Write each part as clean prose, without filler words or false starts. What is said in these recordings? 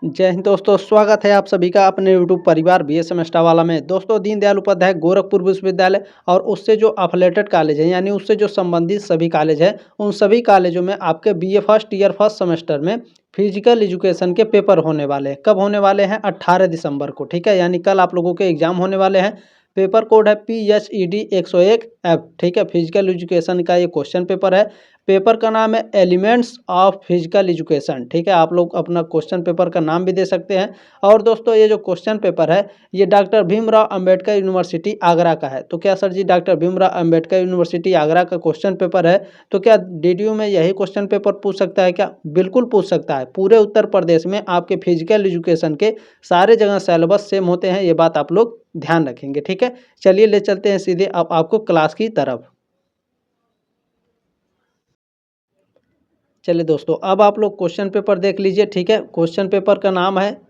जय हिंद दोस्तों, स्वागत है आप सभी का अपने यूट्यूब परिवार बीएसएम वाला में। दोस्तों, दीनदयाल उपाध्याय गोरखपुर विश्वविद्यालय और उससे जो अफिलेटेड कॉलेज हैं, यानी उससे जो संबंधित सभी कॉलेज हैं, उन सभी कॉलेजों में आपके BA first year first semester में फिजिकल एजुकेशन के पेपर होने वाले हैं। कब होने वाले हैं? 18 दिसंबर को। ठीक है, यानी कल आप लोगों के एग्जाम होने वाले हैं। पेपर कोड है PHED 101F। ठीक है, फिजिकल एजुकेशन का ये क्वेश्चन पेपर है। पेपर का नाम है एलिमेंट्स ऑफ फिजिकल एजुकेशन। ठीक है, आप लोग अपना क्वेश्चन पेपर का नाम भी दे सकते हैं। और दोस्तों, ये जो क्वेश्चन पेपर है ये डॉक्टर भीमराव अंबेडकर यूनिवर्सिटी आगरा का है। तो क्या सर जी डॉक्टर भीमराव अंबेडकर यूनिवर्सिटी आगरा का क्वेश्चन पेपर है, तो क्या DDU में यही क्वेश्चन पेपर पूछ सकता है क्या? बिल्कुल पूछ सकता है। पूरे उत्तर प्रदेश में आपके फिजिकल एजुकेशन के सारे जगह सिलेबस सेम होते हैं, ये बात आप लोग ध्यान रखेंगे। ठीक है, चलिए ले चलते हैं सीधे अब आपको क्लास की तरफ। चलिए दोस्तों, अब आप लोग क्वेश्चन पेपर देख लीजिए। ठीक है, क्वेश्चन पेपर का नाम है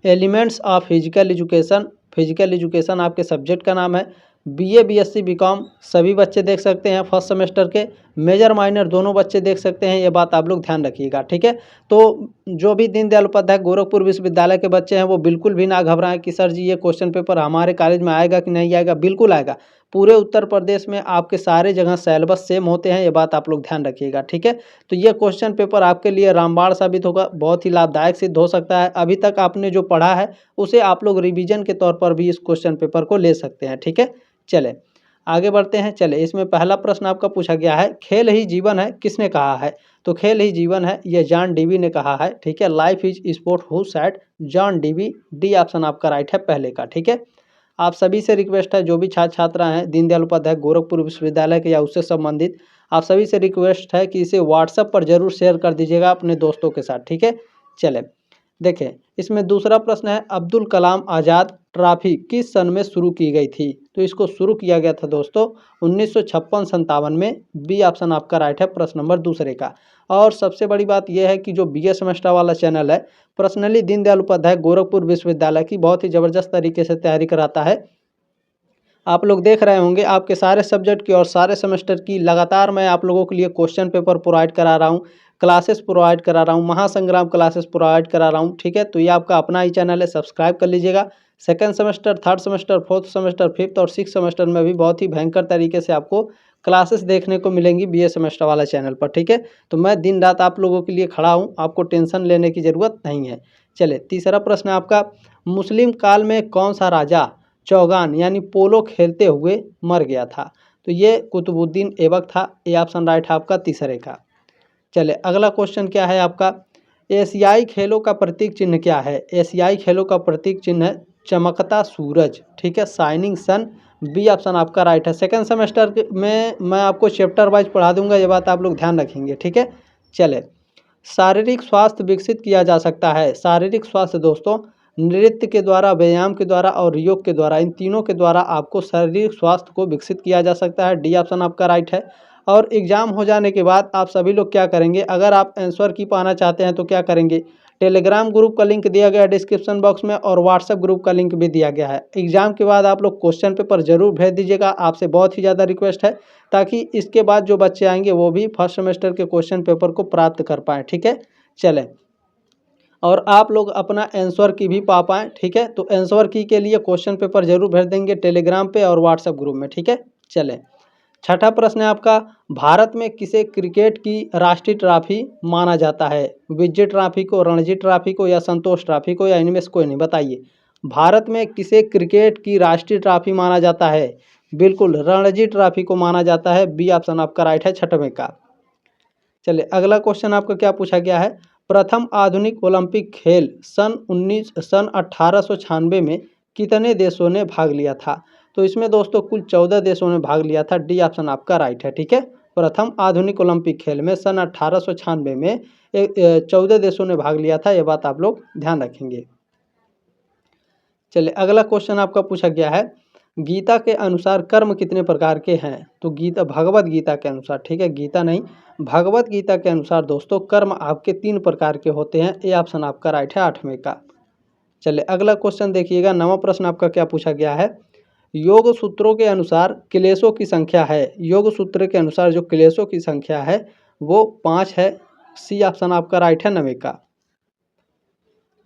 elements of Physical education. Physical education आपके सब्जेक्ट का नाम है। BA BSc BCom सभी बच्चे देख सकते हैं फर्स्ट सेमेस्टर के। मेजर माइनर दोनों बच्चे देख सकते हैं, ये बात आप लोग ध्यान रखिएगा। ठीक है, तो जो भी दीनदयाल उपाध्याय गोरखपुर विश्वविद्यालय के बच्चे हैं वो बिल्कुल भी ना घबराएं कि सर जी ये क्वेश्चन पेपर हमारे कॉलेज में आएगा कि नहीं आएगा। बिल्कुल आएगा। पूरे उत्तर प्रदेश में आपके सारे जगह सिलेबस सेम होते हैं, ये बात आप लोग ध्यान रखिएगा। ठीक है, तो ये क्वेश्चन पेपर आपके लिए रामबाण साबित होगा, बहुत ही लाभदायक सिद्ध हो सकता है। अभी तक आपने जो पढ़ा है उसे आप लोग रिवीजन के तौर पर भी इस क्वेश्चन पेपर को ले सकते हैं। ठीक है, चले आगे बढ़ते हैं। चले, इसमें पहला प्रश्न आपका पूछा गया है, खेल ही जीवन है किसने कहा है? तो खेल ही जीवन है ये जॉन डीवी ने कहा है। ठीक है, life is sport who said? John Dewey. D option आपका राइट है पहले का। ठीक है, आप सभी से रिक्वेस्ट है, जो भी छात्र छात्रा हैं दीनदयाल उपाध्याय गोरखपुर विश्वविद्यालय के या उससे संबंधित, आप सभी से रिक्वेस्ट है कि इसे व्हाट्सएप पर जरूर शेयर कर दीजिएगा अपने दोस्तों के साथ। ठीक है, चले देखें, इसमें दूसरा प्रश्न है, अब्दुल कलाम आज़ाद ट्रॉफी किस सन में शुरू की गई थी? तो इसको शुरू किया गया था दोस्तों 1956-57 में। बी ऑप्शन आपका राइट है प्रश्न नंबर दूसरे का। और सबसे बड़ी बात यह है कि जो BA सेमेस्टर वाला चैनल है, पर्सनली दीनदयाल उपाध्याय गोरखपुर विश्वविद्यालय की बहुत ही ज़बरदस्त तरीके से तैयारी कराता है। आप लोग देख रहे होंगे आपके सारे सब्जेक्ट की और सारे सेमेस्टर की लगातार मैं आप लोगों के लिए क्वेश्चन पेपर प्रोवाइड करा रहा हूँ, क्लासेस प्रोवाइड करा रहा हूँ, महासंग्राम क्लासेस प्रोवाइड करा रहा हूँ। ठीक है, तो ये आपका अपना ही चैनल है, सब्सक्राइब कर लीजिएगा। Second semester, third semester, fourth semester, fifth और सिक्स सेमेस्टर में भी बहुत ही भयंकर तरीके से आपको क्लासेस देखने को मिलेंगी BA सेमेस्टर वाला चैनल पर। ठीक है, तो मैं दिन रात आप लोगों के लिए खड़ा हूँ, आपको टेंशन लेने की ज़रूरत नहीं है। चले, तीसरा प्रश्न है आपका, मुस्लिम काल में कौन सा राजा चौगान यानी पोलो खेलते हुए मर गया था? तो ये कुतुबुद्दीन ऐबक था। ए ऑप्शन राइट है आपका तीसरे का। चले, अगला क्वेश्चन क्या है आपका, एशियाई खेलों का प्रतीक चिन्ह क्या है? एशियाई खेलों का प्रतीक चिन्ह है चमकता सूरज। ठीक है, शाइनिंग सन। बी ऑप्शन आपका राइट है। सेकंड सेमेस्टर में मैं आपको चैप्टर वाइज पढ़ा दूंगा, ये बात आप लोग ध्यान रखेंगे। ठीक है, चले, शारीरिक स्वास्थ्य विकसित किया जा सकता है। शारीरिक स्वास्थ्य दोस्तों नृत्य के द्वारा, व्यायाम के द्वारा और योग के द्वारा, इन तीनों के द्वारा आपको शारीरिक स्वास्थ्य को विकसित किया जा सकता है। डी ऑप्शन आपका राइट है। और एग्ज़ाम हो जाने के बाद आप सभी लोग क्या करेंगे, अगर आप आंसर की पाना चाहते हैं तो क्या करेंगे, टेलीग्राम ग्रुप का लिंक दिया गया है डिस्क्रिप्शन बॉक्स में और व्हाट्सएप ग्रुप का लिंक भी दिया गया है। एग्ज़ाम के बाद आप लोग क्वेश्चन पेपर जरूर भेज दीजिएगा, आपसे बहुत ही ज़्यादा रिक्वेस्ट है, ताकि इसके बाद जो बच्चे आएंगे वो भी फर्स्ट सेमेस्टर के क्वेश्चन पेपर को प्राप्त कर पाएँ। ठीक है, चलें, और आप लोग अपना आंसर की भी पा पाएँ। ठीक है, तो आंसर की के लिए क्वेश्चन पेपर जरूर भेज देंगे टेलीग्राम पे और व्हाट्सएप ग्रुप में। ठीक है, चलें, छठा प्रश्न है आपका, भारत में किसे क्रिकेट की राष्ट्रीय ट्रॉफी माना जाता है? विजय ट्रॉफी को, रणजी ट्रॉफी को या संतोष ट्रॉफी को, या इनमें से कोई नहीं? बताइए, भारत में किसे क्रिकेट की राष्ट्रीय ट्रॉफी माना जाता है? बिल्कुल रणजी ट्रॉफी को माना जाता है। बी ऑप्शन आपका राइट है छठवें का। चलिए, अगला क्वेश्चन आपका क्या पूछा गया है, प्रथम आधुनिक ओलंपिक खेल सन 1896 में कितने देशों ने भाग लिया था? तो इसमें दोस्तों कुल 14 देशों ने भाग लिया था। डी ऑप्शन आपका राइट है। ठीक है, प्रथम आधुनिक ओलंपिक खेल में सन 1896 में 14 देशों ने भाग लिया था, ये बात आप लोग ध्यान रखेंगे। चलिए, अगला क्वेश्चन आपका पूछा गया है, गीता के अनुसार कर्म कितने प्रकार के हैं? तो गीता, भगवत गीता के अनुसार, ठीक है, गीता नहीं, भगवत गीता के अनुसार दोस्तों कर्म आपके 3 प्रकार के होते हैं। ए ऑप्शन आपका राइट है 8वें का। चलिए, अगला क्वेश्चन देखिएगा, 9वां प्रश्न आपका क्या पूछा गया है, योग सूत्रों के अनुसार क्लेशों की संख्या है। योग सूत्र के अनुसार जो क्लेशों की संख्या है वो 5 है। सी ऑप्शन आपका राइट है 9वें का।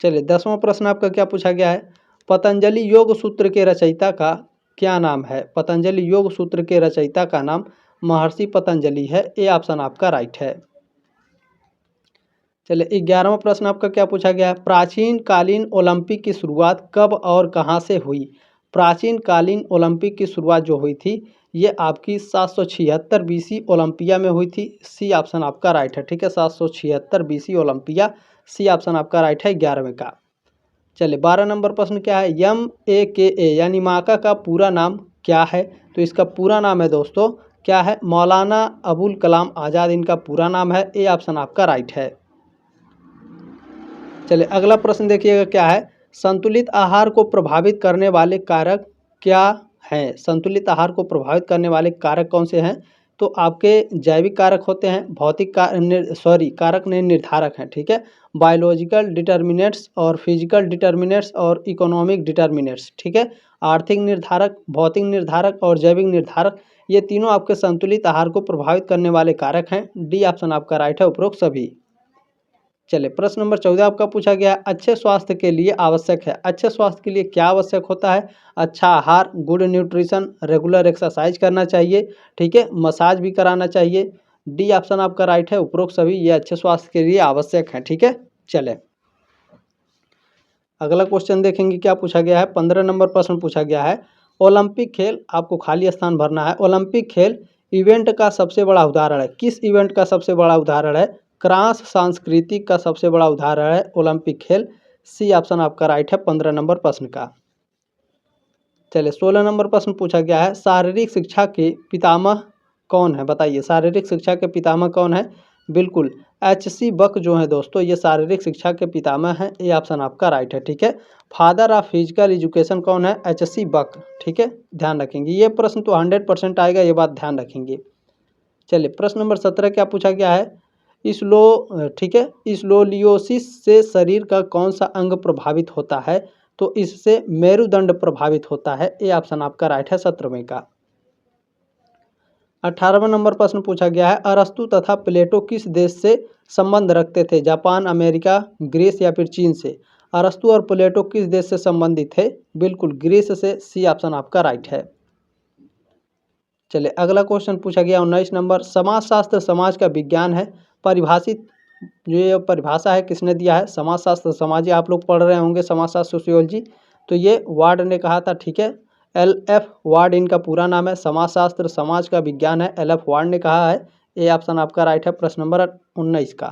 चलिए 10वां प्रश्न आपका क्या पूछा गया है, पतंजलि योग सूत्र के रचयिता का क्या नाम है। पतंजलि योग सूत्र के रचयिता का नाम महर्षि पतंजलि है। ए ऑप्शन आपका राइट है। चलिए 11वां प्रश्न आपका क्या पूछा गया है, प्राचीन कालीन ओलंपिक की शुरुआत कब और कहाँ से हुई। प्राचीन कालीन ओलंपिक की शुरुआत जो हुई थी ये आपकी 776 बीसी ओलंपिया में हुई थी। सी ऑप्शन आपका राइट है। ठीक है, 776 बीसी ओलंपिया, सी ऑप्शन आपका राइट है 11वें का। चलिए 12 नंबर प्रश्न क्या है, MAKA यानी माका का पूरा नाम क्या है। तो इसका पूरा नाम है दोस्तों क्या है, मौलाना अबुल कलाम आज़ाद इनका पूरा नाम है। ए ऑप्शन आपका राइट है। चलिए अगला प्रश्न देखिएगा क्या है, संतुलित आहार को प्रभावित करने वाले कारक क्या हैं। संतुलित आहार को प्रभावित करने वाले कारक कौन से हैं। तो आपके जैविक कारक होते हैं, भौतिक कारक नहीं निर्धारक हैं। ठीक है, बायोलॉजिकल डिटर्मिनेंट्स और फिजिकल डिटर्मिनेंट्स और इकोनॉमिक डिटर्मिनेंट्स। ठीक है, आर्थिक निर्धारक, भौतिक निर्धारक और जैविक निर्धारक, ये तीनों आपके संतुलित आहार को प्रभावित करने वाले कारक हैं। डी ऑप्शन आपका राइट है, उपरोक्त सभी। चलिए प्रश्न नंबर 14 आपका पूछा गया, अच्छे स्वास्थ्य के लिए आवश्यक है। अच्छे स्वास्थ्य के लिए क्या आवश्यक होता है, अच्छा आहार, गुड न्यूट्रिशन, रेगुलर एक्सरसाइज करना चाहिए। ठीक है, मसाज भी कराना चाहिए। डी ऑप्शन आपका राइट है, उपरोक्त सभी ये अच्छे स्वास्थ्य के लिए आवश्यक है। ठीक है, चले अगला क्वेश्चन देखेंगे क्या पूछा गया है। 15 नंबर प्रश्न पूछा गया है, ओलंपिक खेल, आपको खाली स्थान भरना है। ओलंपिक खेल इवेंट का सबसे बड़ा उदाहरण है। किस इवेंट का सबसे बड़ा उदाहरण है। क्रॉस सांस्कृतिक का सबसे बड़ा उदाहरण है ओलंपिक खेल। सी ऑप्शन आपका राइट है 15 नंबर प्रश्न का। चलिए 16 नंबर प्रश्न पूछा गया है, शारीरिक शिक्षा के पितामह कौन है, बताइए। शारीरिक शिक्षा के पितामह कौन है। बिल्कुल HC बक जो है दोस्तों, ये शारीरिक शिक्षा के पितामह हैं। ये ऑप्शन आपका राइट है। ठीक है, फादर ऑफ फिजिकल एजुकेशन कौन है, HC बक। ठीक है, ध्यान रखेंगे, ये प्रश्न तो 100% आएगा, ये बात ध्यान रखेंगे। चलिए प्रश्न नंबर 17 क्या पूछा गया है, ठीक है, स्लोलियोसिस से शरीर का कौन सा अंग प्रभावित होता है। तो इससे मेरुदंड प्रभावित होता है। ये ऑप्शन आपका राइट है 17वें का। 18वां नंबर प्रश्न पूछा गया है, अरस्तु तथा प्लेटो किस देश से संबंध रखते थे। जापान, अमेरिका, ग्रीस या फिर चीन से। अरस्तु और प्लेटो किस देश से संबंधित थे। बिल्कुल ग्रीस से। सी ऑप्शन आपका राइट है। चलिए अगला क्वेश्चन पूछा गया 19 नंबर, समाजशास्त्र समाज का विज्ञान है। परिभाषित जो ये परिभाषा है किसने दिया है। समाजशास्त्र समाज, आप लोग पढ़ रहे होंगे समाजशास्त्र सोशियोलॉजी, तो ये वार्ड ने कहा था। ठीक है, LF वार्ड इनका पूरा नाम है। समाजशास्त्र समाज का विज्ञान है, LF वार्ड ने कहा है। ए ऑप्शन आपका राइट है प्रश्न नंबर 19 का।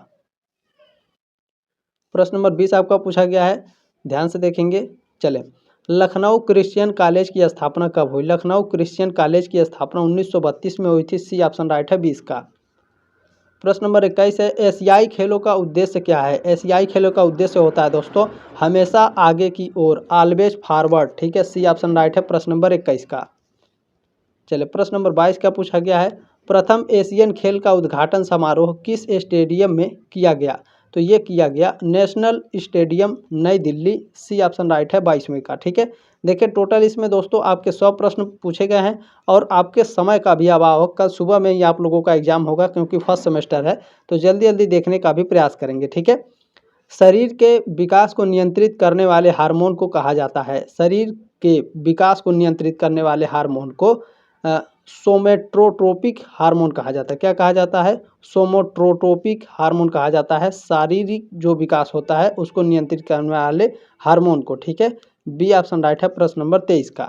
प्रश्न नंबर 20 आपका पूछा गया है, ध्यान से देखेंगे। चले, लखनऊ क्रिश्चियन कॉलेज की स्थापना कब हुई। लखनऊ क्रिश्चियन कॉलेज की स्थापना 1932 में हुई थी। सी ऑप्शन राइट है 20 का। प्रश्न नंबर 21 है, एशियाई खेलों का उद्देश्य क्या है। एशियाई खेलों का उद्देश्य होता है दोस्तों हमेशा आगे की ओर, ऑलवेज फॉरवर्ड। ठीक है, सी ऑप्शन राइट है प्रश्न नंबर 21 का। चलिए प्रश्न नंबर 22 का पूछा गया है, प्रथम एशियन खेल का उद्घाटन समारोह किस स्टेडियम में किया गया। तो ये किया गया नेशनल स्टेडियम नई दिल्ली। सी ऑप्शन राइट है 22वें का। ठीक है, देखिए टोटल इसमें दोस्तों आपके 100 प्रश्न पूछे गए हैं और आपके समय का भी अभाव हो, कल सुबह में ही आप लोगों का एग्जाम होगा क्योंकि फर्स्ट सेमेस्टर है, तो जल्दी जल्दी देखने का भी प्रयास करेंगे। ठीक है, शरीर के विकास को नियंत्रित करने वाले हार्मोन को कहा जाता है। शरीर के विकास को नियंत्रित करने वाले हार्मोन को सोमेट्रोट्रोपिक हार्मोन कहा जाता है। क्या कहा जाता है, सोमेट्रोट्रोपिक हार्मोन कहा जाता है। शारीरिक जो विकास होता है उसको नियंत्रित करने वाले हार्मोन को। ठीक है, बी ऑप्शन राइट है प्रश्न नंबर 23 का।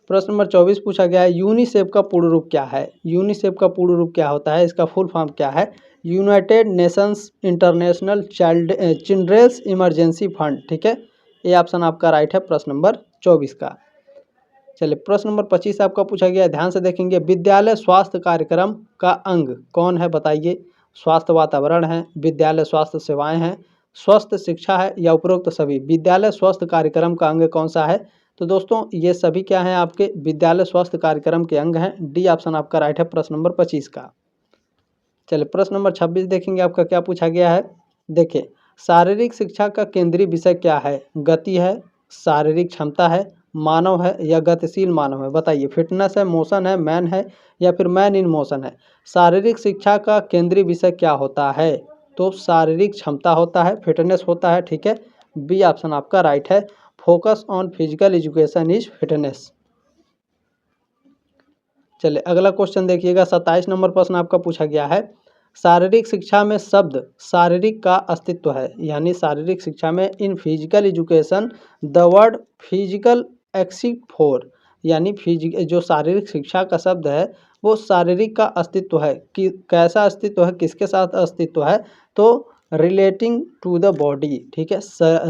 प्रश्न नंबर 24 पूछा गया है, यूनिसेफ का पूर्ण रूप क्या है। यूनिसेफ का पूर्ण रूप क्या होता है, इसका फुल फॉर्म क्या है। United Nations International Children's Emergency Fund. ठीक है, ये ऑप्शन आपका राइट है प्रश्न नंबर 24 का। चलिए प्रश्न नंबर 25 आपका पूछा गया है, ध्यान से देखेंगे। विद्यालय स्वास्थ्य कार्यक्रम का अंग कौन है, बताइए। स्वास्थ्य वातावरण है, विद्यालय स्वास्थ्य सेवाएं हैं, स्वस्थ शिक्षा है या उपरोक्त सभी। विद्यालय स्वास्थ्य कार्यक्रम का अंग कौन सा है। तो दोस्तों ये सभी क्या हैं, आपके विद्यालय स्वास्थ्य कार्यक्रम के अंग हैं। डी ऑप्शन आपका राइट है प्रश्न नंबर 25 का। चलिए प्रश्न नंबर 26 देखेंगे, आपका क्या पूछा गया है। देखिए, शारीरिक शिक्षा का केंद्रीय विषय क्या है। गति है, शारीरिक क्षमता है, मानव है या गतिशील मानव है, बताइए। फिटनेस है, मोशन है, मैन है या फिर मैन इन मोशन है। शारीरिक शिक्षा का केंद्रीय विषय क्या होता है। तो शारीरिक क्षमता होता है, फिटनेस होता है, ठीक है। बी ऑप्शन आपका राइट है। Focus on physical education is fitness. चलिए अगला क्वेश्चन देखिएगा, 27 नंबर प्रश्न आपका पूछा गया है। शारीरिक शिक्षा में शब्द शारीरिक का अस्तित्व है, यानी शारीरिक शिक्षा में in physical education the word physical exist for, यानी जो शारीरिक शिक्षा का शब्द है वो शारीरिक का अस्तित्व है कि कैसा अस्तित्व है, किसके साथ अस्तित्व है, तो रिलेटिंग टू द बॉडी, ठीक है,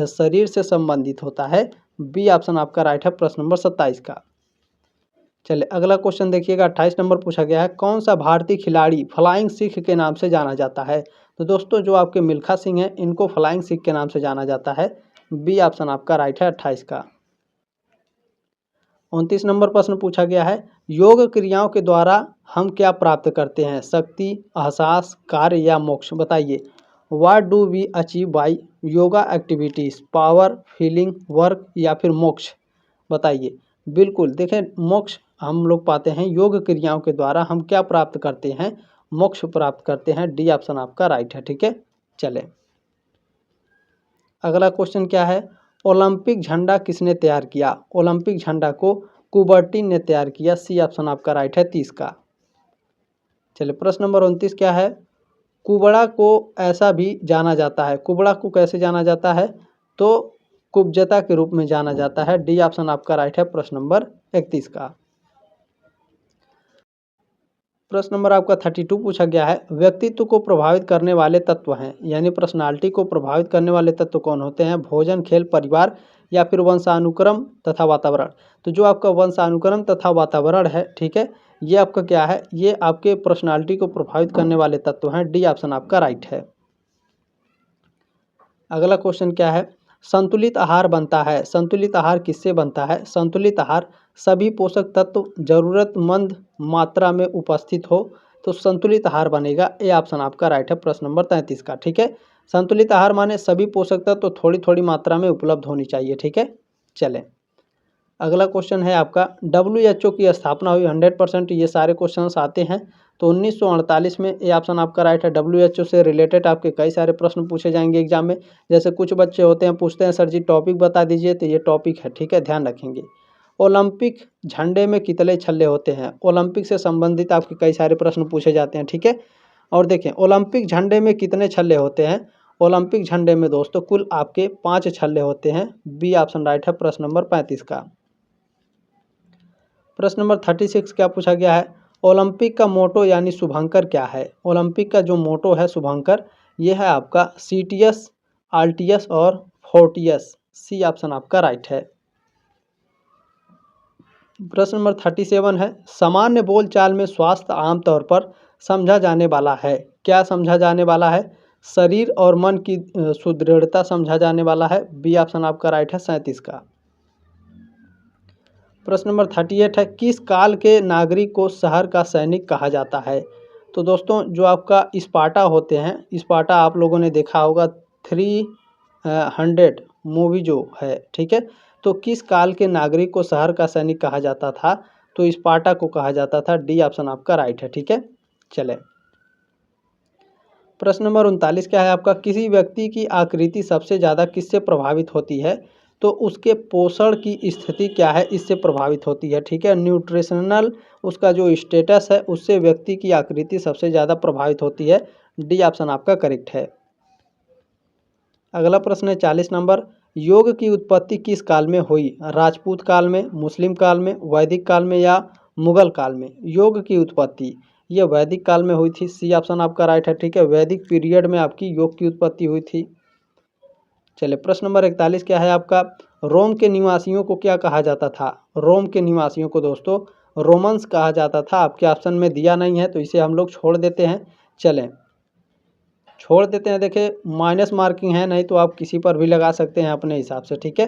शरीर से संबंधित होता है। बी ऑप्शन आपका राइट है प्रश्न नंबर 27 का। चलिए अगला क्वेश्चन देखिएगा, 28 नंबर पूछा गया है, कौन सा भारतीय खिलाड़ी फ्लाइंग सिख के नाम से जाना जाता है। तो दोस्तों जो आपके मिल्खा सिंह हैं इनको फ्लाइंग सिख के नाम से जाना जाता है। बी ऑप्शन आपका राइट है 28 का। 29 नंबर प्रश्न पूछा गया है, योग क्रियाओं के द्वारा हम क्या प्राप्त करते हैं, शक्ति, एहसास, कार्य या मोक्ष, बताइए। What do we achieve by yoga activities, power, feeling, work या फिर मोक्ष, बताइए। बिल्कुल देखें, मोक्ष हम लोग पाते हैं योग क्रियाओं के द्वारा, हम क्या प्राप्त करते हैं, मोक्ष प्राप्त करते हैं। डी ऑप्शन आपका राइट है, ठीक है। चले अगला क्वेश्चन क्या है, ओलंपिक झंडा किसने तैयार किया। ओलंपिक झंडा को कुबर्टी ने तैयार किया। सी ऑप्शन आपका राइट है 30 का। चलिए प्रश्न नंबर 29 क्या है, कुबड़ा को ऐसा भी जाना जाता है, कुबड़ा को कैसे जाना जाता है, तो कुब्जता के रूप में जाना जाता है। डी ऑप्शन आपका राइट है प्रश्न नंबर 31 का। प्रश्न नंबर आपका 32 पूछा गया है, व्यक्तित्व को प्रभावित करने वाले तत्व हैं, यानी पर्सनालिटी को प्रभावित करने वाले तत्व कौन होते हैं, भोजन, खेल, परिवार या फिर वंशानुक्रम तथा वातावरण। तो जो आपका वंशानुक्रम तथा वातावरण है, ठीक है, ये आपका क्या है, ये आपके पर्सनालिटी को प्रभावित करने वाले तत्व हैं। डी ऑप्शन आपका राइट है। अगला क्वेश्चन क्या है, संतुलित आहार बनता है, संतुलित आहार किससे बनता है। संतुलित आहार सभी पोषक तत्व जरूरतमंद मात्रा में उपस्थित हो तो संतुलित आहार बनेगा। ए ऑप्शन आपका राइट है प्रश्न नंबर 33 का, ठीक है। संतुलित आहार माने सभी पोषक तत्व थोड़ी थोड़ी मात्रा में उपलब्ध होनी चाहिए, ठीक है। चलें अगला क्वेश्चन है आपका, WHO की स्थापना हुई 100%, ये सारे क्वेश्चंस आते हैं। तो 1948 में, ये ऑप्शन आपका राइट है। WHO से रिलेटेड आपके कई सारे प्रश्न पूछे जाएंगे एग्जाम में। जैसे कुछ बच्चे होते हैं पूछते हैं सर जी टॉपिक बता दीजिए, तो ये टॉपिक है, ठीक है, ध्यान रखेंगे। ओलंपिक झंडे में कितने छल्ले होते हैं, ओलंपिक से संबंधित आपके कई सारे प्रश्न पूछे जाते हैं, ठीक है। और देखें ओलंपिक झंडे में कितने छल्ले होते हैं, ओलंपिक झंडे में दोस्तों कुल आपके 5 छल्ले होते हैं। बी ऑप्शन राइट है प्रश्न नंबर 35 का। प्रश्न नंबर 36 क्या पूछा गया है, ओलंपिक का मोटो यानी शुभंकर क्या है। ओलंपिक का जो मोटो है शुभंकर, ये है आपका सीटियस, आल्टियस और फोर्टियस। सी ऑप्शन आपका राइट है। प्रश्न नंबर 37 है, सामान्य बोलचाल में स्वास्थ्य आमतौर पर समझा जाने वाला है, क्या समझा जाने वाला है, शरीर और मन की सुदृढ़ता समझा जाने वाला है। बी ऑप्शन आपका राइट है 37 का। प्रश्न नंबर 38 है, किस काल के नागरिक को शहर का सैनिक कहा जाता है। तो दोस्तों जो आपका स्पार्टा होते हैं, स्पार्टा आप लोगों ने देखा होगा 300 मूवी जो है, ठीक है। तो किस काल के नागरिक को शहर का सैनिक कहा जाता था, तो स्पार्टा को कहा जाता था। डी ऑप्शन आपका राइट है, ठीक है। चले प्रश्न नंबर 39 क्या है आपका, किसी व्यक्ति की आकृति सबसे ज़्यादा किससे प्रभावित होती है, तो उसके पोषण की स्थिति क्या है, इससे प्रभावित होती है, ठीक है। न्यूट्रिशनल उसका जो स्टेटस है उससे व्यक्ति की आकृति सबसे ज़्यादा प्रभावित होती है। डी ऑप्शन आपका करेक्ट है। अगला प्रश्न है 40 नंबर, योग की उत्पत्ति किस काल में हुई, राजपूत काल में, मुस्लिम काल में, वैदिक काल में या मुगल काल में। योग की उत्पत्ति ये वैदिक काल में हुई थी। सी ऑप्शन आपका राइट है, ठीक है। वैदिक पीरियड में आपकी योग की उत्पत्ति हुई थी। चलिए प्रश्न नंबर 41 क्या है आपका, रोम के निवासियों को क्या कहा जाता था। रोम के निवासियों को दोस्तों रोमन्स कहा जाता था। आपके ऑप्शन में दिया नहीं है तो इसे हम लोग छोड़ देते हैं। चलें छोड़ देते हैं, देखें माइनस मार्किंग है, नहीं तो आप किसी पर भी लगा सकते हैं अपने हिसाब से, ठीक है।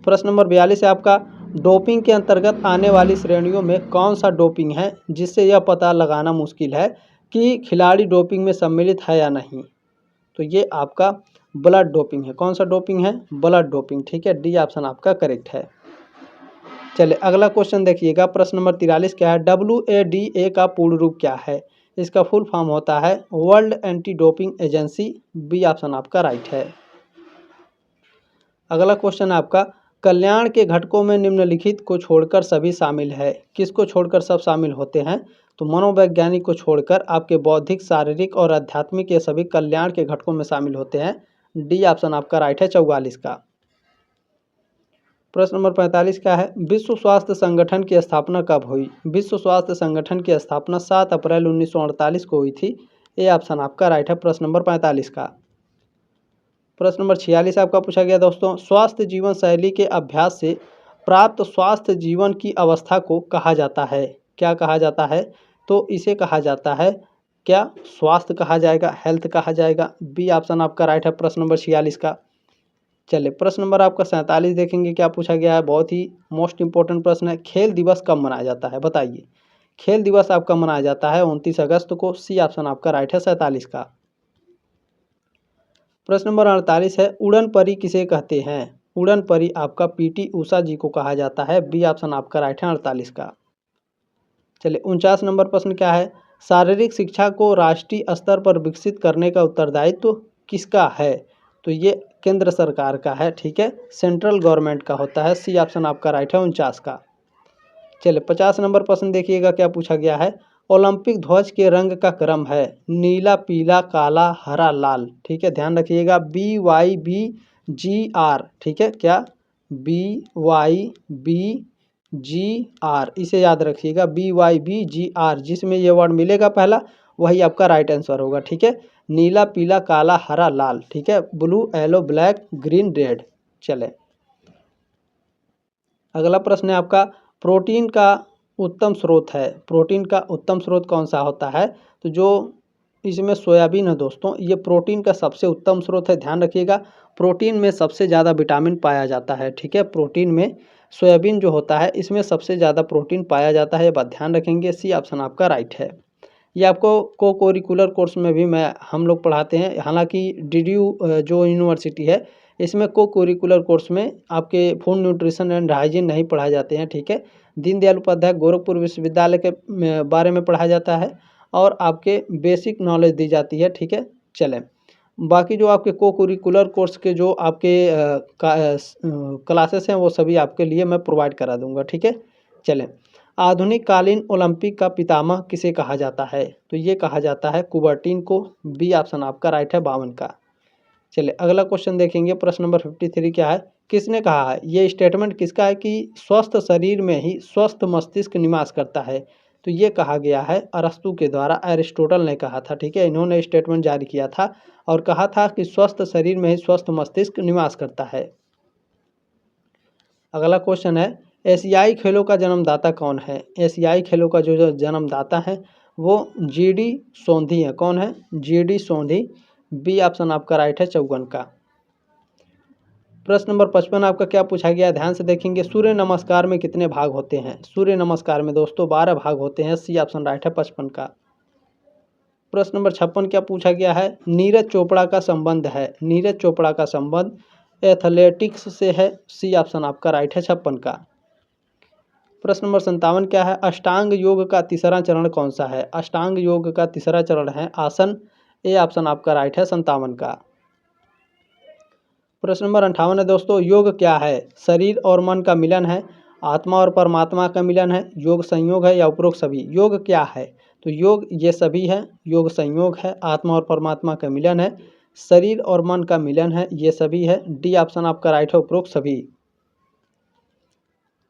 प्रश्न नंबर 42 है आपका, डोपिंग के अंतर्गत आने वाली श्रेणियों में कौन सा डोपिंग है जिससे यह पता लगाना मुश्किल है कि खिलाड़ी डोपिंग में सम्मिलित है या नहीं। तो ये आपका ब्लड डोपिंग है। कौन सा डोपिंग है, ब्लड डोपिंग, ठीक है। डी ऑप्शन आपका करेक्ट है। चलिए अगला क्वेश्चन देखिएगा, प्रश्न नंबर 43 क्या है, WADA का पूर्ण रूप क्या है। इसका फुल फॉर्म होता है World Anti Doping Agency. B option आपका राइट है। अगला क्वेश्चन है आपका, कल्याण के घटकों में निम्नलिखित को छोड़कर सभी शामिल है। किसको छोड़कर सब शामिल होते हैं? तो मनोवैज्ञानिक को छोड़कर आपके बौद्धिक, शारीरिक और आध्यात्मिक ये सभी कल्याण के घटकों में शामिल होते हैं। डी ऑप्शन आपका राइट है 44 का। प्रश्न नंबर 45 क्या है, विश्व स्वास्थ्य संगठन की स्थापना कब हुई? विश्व स्वास्थ्य संगठन की स्थापना 7 अप्रैल 1948 को हुई थी। ये ऑप्शन आपका राइट है प्रश्न नंबर 45 का। प्रश्न नंबर 46 आपका पूछा गया दोस्तों, स्वास्थ्य जीवन शैली के अभ्यास से प्राप्त स्वास्थ्य जीवन की अवस्था को कहा जाता है? क्या कहा जाता है? तो इसे कहा जाता है क्या? स्वास्थ्य कहा जाएगा, हेल्थ कहा जाएगा। बी ऑप्शन आपका राइट है प्रश्न नंबर 46 का। चलिए प्रश्न नंबर आपका 47 देखेंगे क्या पूछा गया है। बहुत ही मोस्ट इंपॉर्टेंट प्रश्न है, खेल दिवस कब मनाया जाता है? बताइए। खेल दिवस आपका मनाया जाता है 29 अगस्त को। सी ऑप्शन आपका राइट है 47 का। प्रश्न नंबर 48 है, उड़न परी किसे कहते हैं? उड़न परी आपका पीटी उषा जी को कहा जाता है। बी ऑप्शन आपका राइट है 48 का। चलिए 49 नंबर प्रश्न क्या है, शारीरिक शिक्षा को राष्ट्रीय स्तर पर विकसित करने का उत्तरदायित्व किसका है? तो ये केंद्र सरकार का है, ठीक है, सेंट्रल गवर्नमेंट का होता है। सी ऑप्शन आपका राइट है 49 का। चलिए 50 नंबर प्रश्न देखिएगा क्या पूछा गया है, ओलंपिक ध्वज के रंग का क्रम है नीला, पीला, काला, हरा, लाल। ठीक है, ध्यान रखिएगा BYBGR। ठीक है, क्या BYBGR, इसे याद रखिएगा BYBGR, जिसमें ये वर्ड मिलेगा पहला वही आपका राइट आंसर होगा। ठीक है, नीला, पीला, काला, हरा, लाल। ठीक है, blue, yellow, black, green, red. चले अगला प्रश्न है आपका, प्रोटीन का उत्तम स्रोत है। प्रोटीन का उत्तम स्रोत कौन सा होता है? तो जो इसमें सोयाबीन है दोस्तों, ये प्रोटीन का सबसे उत्तम स्रोत है। ध्यान रखिएगा, प्रोटीन में सबसे ज़्यादा विटामिन पाया जाता है। ठीक है, प्रोटीन में सोयाबीन जो होता है इसमें सबसे ज़्यादा प्रोटीन पाया जाता है, ये बात ध्यान रखेंगे। सी ऑप्शन आपका राइट है। ये आपको को करिकुलर कोर्स में भी हम लोग पढ़ाते हैं। हालांकि DDU जो यूनिवर्सिटी है इसमें को करिकुलर कोर्स में आपके फूड न्यूट्रिशन एंड हाइजीन नहीं पढ़ाए जाते हैं। ठीक है, दीनदयाल उपाध्याय गोरखपुर विश्वविद्यालय के बारे में पढ़ाया जाता है और आपके बेसिक नॉलेज दी जाती है। ठीक है, चलें बाकी जो आपके को करिकुलर कोर्स के जो आपके क्लासेस हैं वो सभी आपके लिए मैं प्रोवाइड करा दूंगा। ठीक है, चलें आधुनिक कालीन ओलंपिक का पितामह किसे कहा जाता है? तो ये कहा जाता है कुबर्टीन को। बी ऑप्शन आपका राइट है 52 का। चलिए अगला क्वेश्चन देखेंगे, प्रश्न नंबर 53 क्या है, किसने कहा है? ये स्टेटमेंट किसका है कि स्वस्थ शरीर में ही स्वस्थ मस्तिष्क निवास करता है? तो ये कहा गया है अरस्तु के द्वारा, अरिस्टोटल ने कहा था। ठीक है, इन्होंने स्टेटमेंट जारी किया था और कहा था कि स्वस्थ शरीर में ही स्वस्थ मस्तिष्क निवास करता है। अगला क्वेश्चन है, एशियाई खेलों का जन्मदाता कौन है? एशियाई खेलों का जो जन्मदाता है वो GD सोंधी है। कौन है? GD सोंधी। बी ऑप्शन आपका राइट है 54 का। प्रश्न नंबर 55 आपका क्या पूछा गया, ध्यान से देखेंगे, सूर्य नमस्कार में कितने भाग होते हैं? सूर्य नमस्कार में दोस्तों 12 भाग होते हैं। सी ऑप्शन राइट है 55 का। प्रश्न नंबर 56 क्या पूछा गया है, नीरज चोपड़ा का संबंध है। नीरज चोपड़ा का संबंध एथलेटिक्स से है। सी ऑप्शन आपका राइट है 56 का। प्रश्न नंबर 57 क्या है, अष्टांग योग का तीसरा चरण कौन सा है? अष्टांग योग का तीसरा चरण है आसन। ए ऑप्शन आपका राइट है 57 का। प्रश्न नंबर 58 है दोस्तों, योग क्या है? शरीर और मन का मिलन है, आत्मा और परमात्मा का मिलन है, योग संयोग है या उपरोक्त सभी? योग क्या है? तो योग ये सभी है, योग संयोग है, आत्मा और परमात्मा का मिलन है, शरीर और मन का मिलन है, ये सभी है। डी ऑप्शन आपका राइट है उपरोक्त सभी।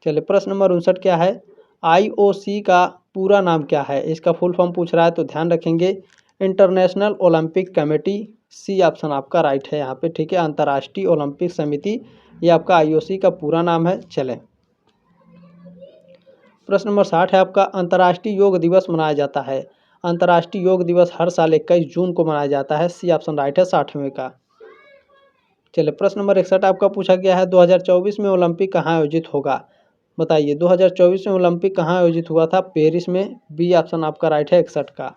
चलिए प्रश्न नंबर 59 क्या है, IOC का पूरा नाम क्या है? इसका फुल फॉर्म पूछ रहा है तो ध्यान रखेंगे, International Olympic Committee. C option आपका राइट है यहाँ पे। ठीक है, अंतर्राष्ट्रीय ओलंपिक समिति, ये आपका IOC का पूरा नाम है। चलें प्रश्न नंबर 60 है आपका, अंतर्राष्ट्रीय योग दिवस मनाया जाता है। अंतर्राष्ट्रीय योग दिवस हर साल 21 जून को मनाया जाता है। सी ऑप्शन राइट है 60वें का। चलिए प्रश्न नंबर 61 आपका पूछा गया है, 2024 में ओलंपिक कहाँ आयोजित होगा? बताइए 2024 में ओलंपिक कहाँ आयोजित हुआ था? पेरिस में। बी ऑप्शन आपका राइट है 61 का।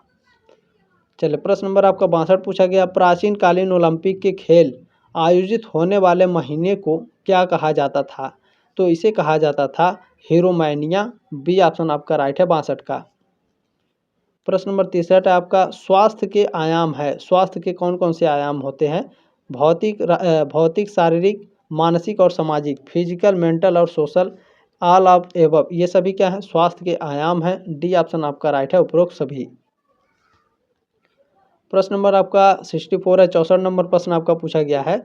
चलिए प्रश्न नंबर आपका 62 पूछा गया, प्राचीन कालीन ओलंपिक के खेल आयोजित होने वाले महीने को क्या कहा जाता था? तो इसे कहा जाता था हीरोमैनिया। बी ऑप्शन आपका राइट है 62 का। प्रश्न नंबर 63 आपका स्वास्थ्य के आयाम है। स्वास्थ्य के कौन कौन से आयाम होते हैं? भौतिक, शारीरिक, मानसिक और सामाजिक, फिजिकल, मेंटल और सोशल, ऑल ऑफ एबव, ये सभी क्या है? स्वास्थ्य के आयाम है। डी ऑप्शन आपका राइट है, उपरोक्त सभी। प्रश्न नंबर आपका 64 है। 64 नंबर प्रश्न आपका पूछा गया है,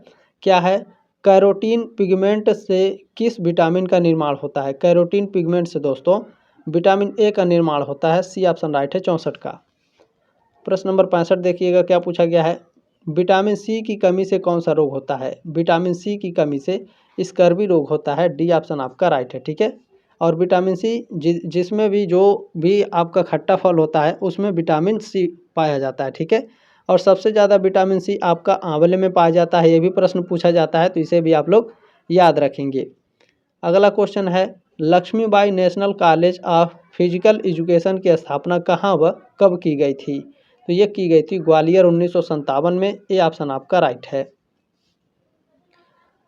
क्या है? कैरोटीन पिगमेंट से किस विटामिन का निर्माण होता है? कैरोटीन पिगमेंट से दोस्तों विटामिन ए का निर्माण होता है। सी ऑप्शन राइट है, 64 का। प्रश्न नंबर 65 देखिएगा क्या पूछा गया है, विटामिन सी की कमी से कौन सा रोग होता है? विटामिन सी की कमी से स्कर्वी रोग होता है। डी ऑप्शन आपका राइट है, ठीक है। और विटामिन सी जिसमें भी जो भी आपका खट्टा फल होता है उसमें विटामिन सी पाया जाता है, ठीक है। और सबसे ज़्यादा विटामिन सी आपका आंवले में पाया जाता है। ये भी प्रश्न पूछा जाता है, तो इसे भी आप लोग याद रखेंगे। अगला क्वेश्चन है, Lakshmibai National College of Physical Education की स्थापना कहाँ व कब की गई थी? तो ये की गई थी ग्वालियर 1957 में। ए ऑप्शन आपका राइट है।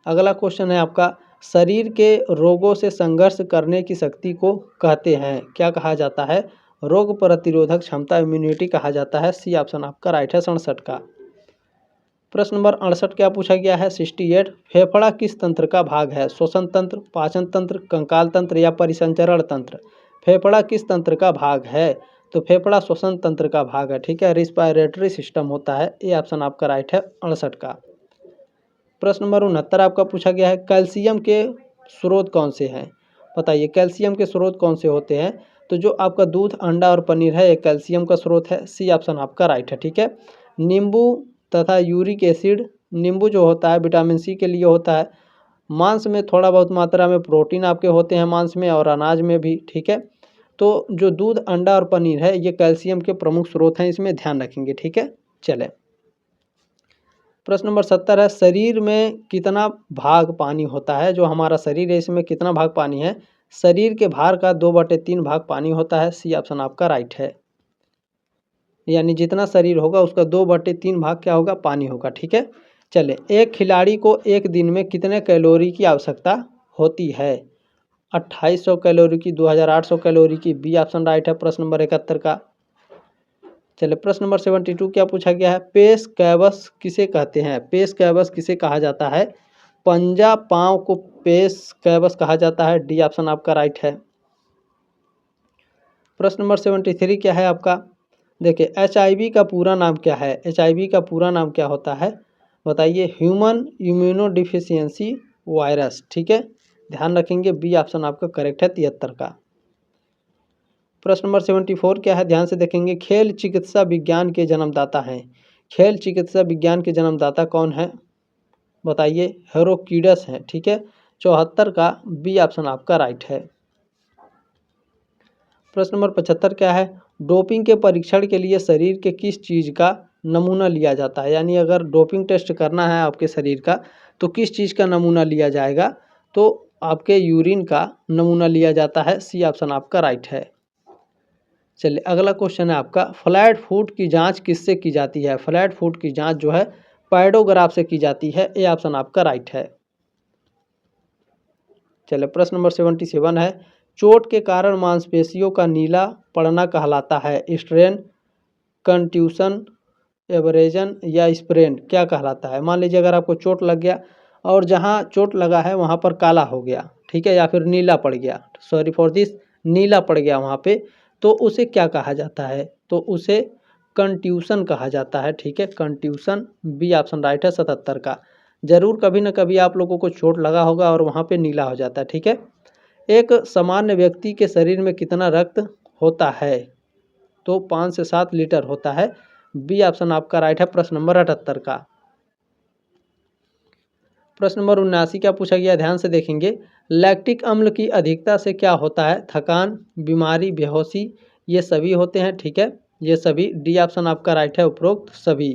अगला क्वेश्चन है आपका, शरीर के रोगों से संघर्ष करने की शक्ति को कहते हैं, क्या कहा जाता है? रोग प्रतिरोधक क्षमता, इम्यूनिटी कहा जाता है। सी ऑप्शन आपका राइट है, 67 का। प्रश्न नंबर 68 क्या पूछा गया है? 68, फेफड़ा किस तंत्र का भाग है? श्वसन तंत्र, पाचन तंत्र, कंकाल तंत्र या परिसंचरण तंत्र? फेफड़ा किस तंत्र का भाग है? तो फेफड़ा श्वसन तंत्र का भाग है, ठीक है। रिस्पायरेटरी सिस्टम होता है। ए ऑप्शन आपका राइट है, 68 का। प्रश्न नंबर 69 आपका पूछा गया है, कैल्शियम के स्रोत कौन से हैं? बताइए कैल्शियम के स्रोत कौन से होते हैं? तो जो आपका दूध, अंडा और पनीर है, एक कैल्शियम का स्रोत है। सी ऑप्शन आपका राइट है, ठीक है। नींबू तथा यूरिक एसिड, नींबू जो होता है विटामिन सी के लिए होता है। मांस में थोड़ा बहुत मात्रा में प्रोटीन आपके होते हैं मांस में, और अनाज में भी, ठीक है। तो जो दूध, अंडा और पनीर है ये कैल्शियम के प्रमुख स्रोत हैं, इसमें ध्यान रखेंगे, ठीक है। चले प्रश्न नंबर 70 है, शरीर में कितना भाग पानी होता है? जो हमारा शरीर है इसमें कितना भाग पानी है? शरीर के भार का 2/3 भाग पानी होता है। सी ऑप्शन आपका राइट है। यानी जितना शरीर होगा उसका 2/3 भाग क्या होगा? पानी होगा, ठीक है। चले, एक खिलाड़ी को एक दिन में कितने कैलोरी की आवश्यकता होती है? 2800 कैलोरी की, 2800 कैलोरी की। बी ऑप्शन राइट है, प्रश्न नंबर 71 का। चलिए प्रश्न नंबर 72 क्या पूछा गया है, पेस कैवस किसे कहते हैं? पेस कैवस किसे कहा जाता है? पंजा पांव को पेस कैवस कहा जाता है। डी ऑप्शन आपका राइट है। प्रश्न नंबर 73 क्या है आपका, देखिए HIV का पूरा नाम क्या है? HIV का पूरा नाम क्या होता है? बताइए, ह्यूमन इम्यूनो डिफिशियंसी वायरस, ठीक है, ध्यान रखेंगे। बी ऑप्शन आपका करेक्ट है, 73 का। प्रश्न नंबर 74 क्या है, ध्यान से देखेंगे, खेल चिकित्सा विज्ञान के जन्मदाता हैं। खेल चिकित्सा विज्ञान के जन्मदाता कौन है? बताइए, हेरोक्लिटस हैं, ठीक है, 74 का। बी ऑप्शन आपका राइट है। प्रश्न नंबर 75 क्या है, डोपिंग के परीक्षण के लिए शरीर के किस चीज़ का नमूना लिया जाता है? यानी अगर डोपिंग टेस्ट करना है आपके शरीर का तो किस चीज़ का नमूना लिया जाएगा? तो आपके यूरिन का नमूना लिया जाता है। सी ऑप्शन आपका राइट है। चलिए अगला क्वेश्चन है आपका, फ्लैट फुट की जांच किससे की जाती है? फ्लैट फुट की जांच जो है पैडोग्राफ से की जाती है। ए ऑप्शन आपका राइट है। चलिए प्रश्न नंबर 77 है, चोट के कारण मांसपेशियों का नीला पड़ना कहलाता है? स्ट्रेन, कंट्यूशन, एब्रेजन या स्प्रेन, क्या कहलाता है? मान लीजिए अगर आपको चोट लग गया और जहाँ चोट लगा है वहाँ पर काला हो गया, ठीक है, या फिर नीला पड़ गया, सॉरी फॉर दिस, नीला पड़ गया वहाँ पे, तो उसे क्या कहा जाता है? तो उसे कंट्यूशन कहा जाता है, ठीक है, कंट्यूशन। बी ऑप्शन राइट है, 77 का। जरूर कभी न कभी आप लोगों को चोट लगा होगा और वहाँ पे नीला हो जाता है, ठीक है। एक सामान्य व्यक्ति के शरीर में कितना रक्त होता है? तो 5 से 7 लीटर होता है। बी ऑप्शन आपका राइट है, प्रश्न नंबर 78 का। प्रश्न नंबर 79 क्या पूछा गया, ध्यान से देखेंगे, लैक्टिक अम्ल की अधिकता से क्या होता है? थकान, बीमारी, बेहोशी, ये सभी होते हैं, ठीक है, ये सभी। डी ऑप्शन आपका राइट है, उपरोक्त सभी।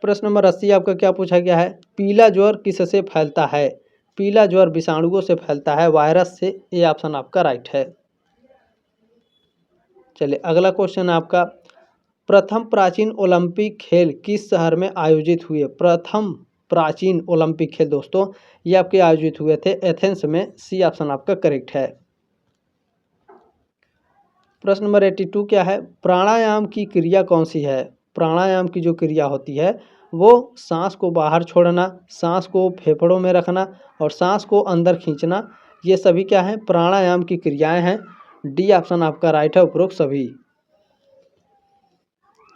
प्रश्न नंबर 80 आपका क्या पूछा गया है, पीला ज्वर किससे फैलता है? पीला ज्वर विषाणुओं से फैलता है, वायरस से। ये ऑप्शन आपका राइट है। चलिए अगला क्वेश्चन है आपका, प्रथम प्राचीन ओलंपिक खेल किस शहर में आयोजित हुए? प्रथम प्राचीन ओलंपिक खेल दोस्तों ये आपके आयोजित हुए थे एथेंस में। सी ऑप्शन आपका करेक्ट है। प्रश्न नंबर 82 क्या है, प्राणायाम की क्रिया कौन सी है। प्राणायाम की जो क्रिया होती है वो सांस को बाहर छोड़ना, सांस को फेफड़ों में रखना और सांस को अंदर खींचना, ये सभी क्या है, प्राणायाम की क्रियाएं हैं। डी ऑप्शन आपका राइट है, उपरोक्त सभी।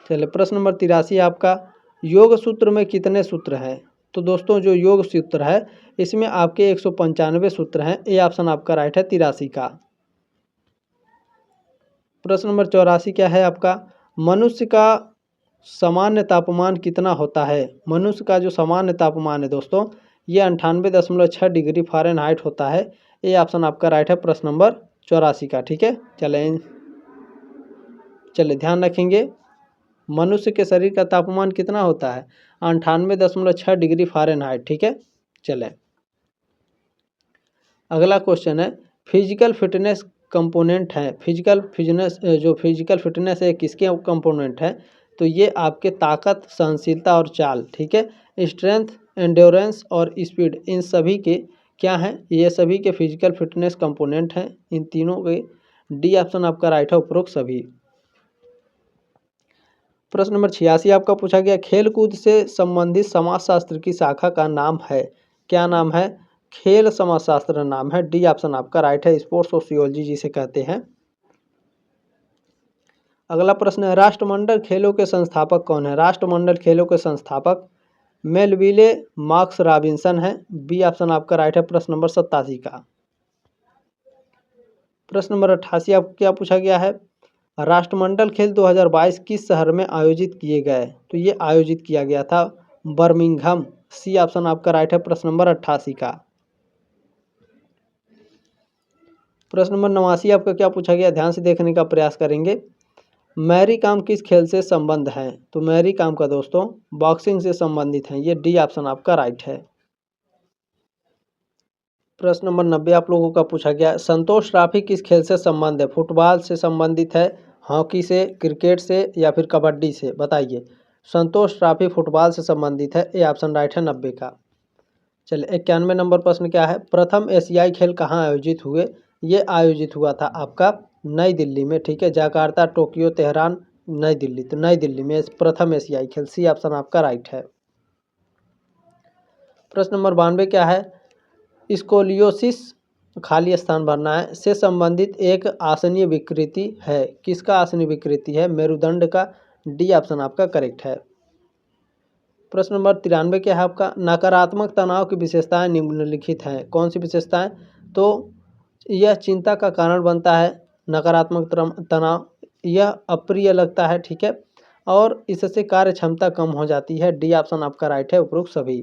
चलिए प्रश्न नंबर 83 आपका, योग सूत्र में कितने सूत्र हैं। तो दोस्तों जो योग सूत्र है इसमें आपके 195 सूत्र हैं। ए ऑप्शन आपका राइट है, 83 का। प्रश्न नंबर 84 क्या है आपका, मनुष्य का सामान्य तापमान कितना होता है। मनुष्य का जो सामान्य तापमान है दोस्तों ये 98.6 डिग्री फ़ारेनहाइट होता है। ए ऑप्शन आपका राइट है, प्रश्न नंबर 84 का। ठीक है, चले ध्यान रखेंगे, मनुष्य के शरीर का तापमान कितना होता है, 98.6 डिग्री फ़ारेनहाइट। ठीक है, चलें अगला क्वेश्चन है, फिजिकल फिटनेस कंपोनेंट है। फिजिकल फिटनेस है किसके कंपोनेंट है। तो ये आपके ताकत, सहनशीलता और चाल। ठीक है, स्ट्रेंथ, एंड्योरेंस और स्पीड, इन सभी के क्या हैं, ये सभी के फिजिकल फिटनेस कंपोनेंट हैं। इन तीनों के डी ऑप्शन आपका राइट है, उपरोक्त सभी। प्रश्न नंबर 86 आपका पूछा गया, खेल कूद से संबंधित समाजशास्त्र की शाखा का नाम है। क्या नाम है, खेल समाजशास्त्र नाम है। डी ऑप्शन आपका राइट है, स्पोर्ट्स सोशियोलॉजी जिसे कहते हैं। अगला प्रश्न है, राष्ट्रमंडल खेलों के संस्थापक कौन है। राष्ट्रमंडल खेलों के संस्थापक मेलविले मार्क्स रॉबिन्सन है। बी ऑप्शन आपका राइट है, प्रश्न नंबर 87 का। प्रश्न नंबर 88 आपको क्या पूछा गया है, राष्ट्रमंडल खेल 2022 किस शहर में आयोजित किए गए। तो ये आयोजित किया गया था बर्मिंघम। सी ऑप्शन आपका राइट है, प्रश्न नंबर 88 का। प्रश्न नंबर 89 आपका क्या पूछा गया, ध्यान से देखने का प्रयास करेंगे। मैरी कॉम किस खेल से संबंध है। तो मैरी कॉम का दोस्तों बॉक्सिंग से संबंधित है। ये डी ऑप्शन आपका राइट है। प्रश्न नंबर 90 आप लोगों का पूछा गया, संतोष ट्रॉफी किस खेल से संबंध है। फुटबॉल से संबंधित है, हॉकी से, क्रिकेट से या फिर कबड्डी से, बताइए। संतोष ट्रॉफी फुटबॉल से संबंधित है। ए ऑप्शन राइट है, 90 का। चलिए 91 नंबर प्रश्न क्या है, प्रथम एशियाई खेल कहाँ आयोजित हुए। ये आयोजित हुआ था आपका नई दिल्ली में। ठीक है, जाकार्ता, टोक्यो, तेहरान, नई दिल्ली। तो नई दिल्ली में प्रथम एशियाई खेल। सी ऑप्शन आपका राइट है। प्रश्न नंबर 92 क्या है, स्कोलियोसिस खाली स्थान भरना है से संबंधित एक आसनीय विकृति है। किसका आसनीय विकृति है, मेरुदंड का। डी ऑप्शन आपका करेक्ट है। प्रश्न नंबर 93 क्या है आपका, नकारात्मक तनाव की विशेषताएं निम्नलिखित हैं। कौन सी विशेषताएं, तो यह चिंता का कारण बनता है। नकारात्मक तनाव यह अप्रिय लगता है। ठीक है, और इससे कार्य क्षमता कम हो जाती है। डी ऑप्शन आपका राइट है, उपरोक्त सभी।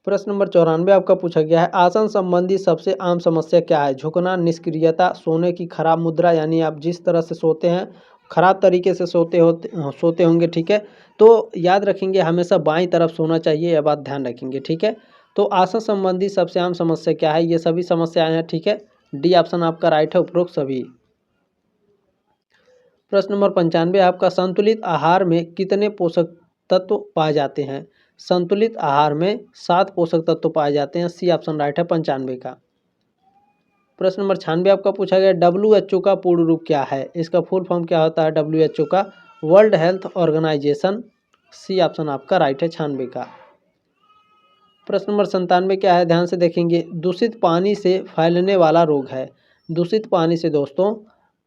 प्रश्न नंबर 94 आपका पूछा गया है, आसन संबंधी सबसे आम समस्या क्या है। झुकना, निष्क्रियता, सोने की खराब मुद्रा, यानी आप जिस तरह से सोते हैं खराब तरीके से सोते होंगे। ठीक है, तो याद रखेंगे हमेशा बाईं तरफ सोना चाहिए, यह बात ध्यान रखेंगे। ठीक है, तो आसन संबंधी सबसे आम समस्या क्या है, ये सभी समस्याएं हैं। ठीक है, डी ऑप्शन आपका राइट है, उपरोक्त सभी। प्रश्न नंबर 95 आपका, संतुलित आहार में कितने पोषक तत्व पाए जाते हैं। संतुलित आहार में 7 पोषक तत्व पाए जाते हैं। सी ऑप्शन राइट है, 95 का। प्रश्न नंबर 96 आपका पूछा गया, WHO का पूर्ण रूप क्या है। इसका फुल फॉर्म क्या होता है, WHO का World Health Organization. C option आपका राइट है, 96 का। प्रश्न नंबर 97 क्या है, ध्यान से देखेंगे। दूषित पानी से फैलने वाला रोग है। दूषित पानी से दोस्तों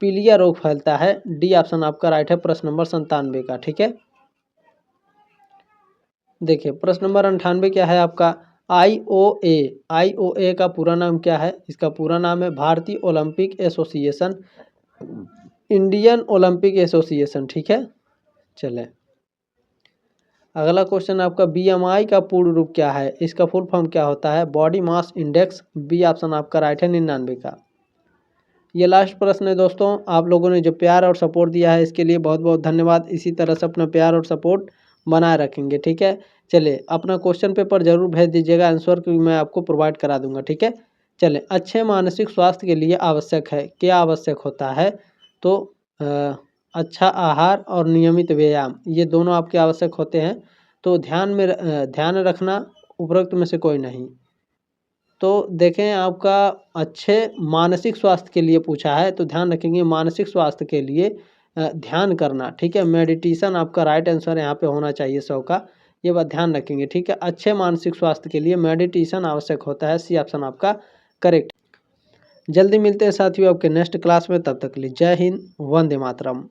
पीलिया रोग फैलता है। डी ऑप्शन आपका राइट है, प्रश्न नंबर 97 का। ठीक है, देखिए प्रश्न नंबर 98 क्या है आपका, IOA का पूरा नाम क्या है। इसका पूरा नाम है भारतीय Olympic association, Indian Olympic association. ठीक है, चले अगला क्वेश्चन आपका, BMI का पूर्ण रूप क्या है। इसका फुल फॉर्म क्या होता है, body mass index. B option आपका राइट है, 99 का। ये लास्ट प्रश्न है दोस्तों। आप लोगों ने जो प्यार और सपोर्ट दिया है इसके लिए बहुत बहुत धन्यवाद। इसी तरह से अपना प्यार और सपोर्ट बनाए रखेंगे। ठीक है, चलिए अपना क्वेश्चन पेपर जरूर भेज दीजिएगा, आंसर की मैं आपको प्रोवाइड करा दूंगा। ठीक है, चलिए अच्छे मानसिक स्वास्थ्य के लिए आवश्यक है, क्या आवश्यक होता है, तो अच्छा आहार और नियमित व्यायाम, ये दोनों आपके आवश्यक होते हैं। तो ध्यान रखना उपरोक्त में से कोई नहीं। तो देखें आपका अच्छे मानसिक स्वास्थ्य के लिए पूछा है, तो ध्यान रखेंगे मानसिक स्वास्थ्य के लिए ध्यान करना, ठीक है। मेडिटेशन आपका राइट आंसर यहाँ पे होना चाहिए 100 का, ये बात ध्यान रखेंगे, ठीक है। अच्छे मानसिक स्वास्थ्य के लिए मेडिटेशन आवश्यक होता है, सी ऑप्शन आपका करेक्ट। जल्दी मिलते हैं साथियों आपके नेक्स्ट क्लास में, तब तक के लिए जय हिंद, वंदे मातरम।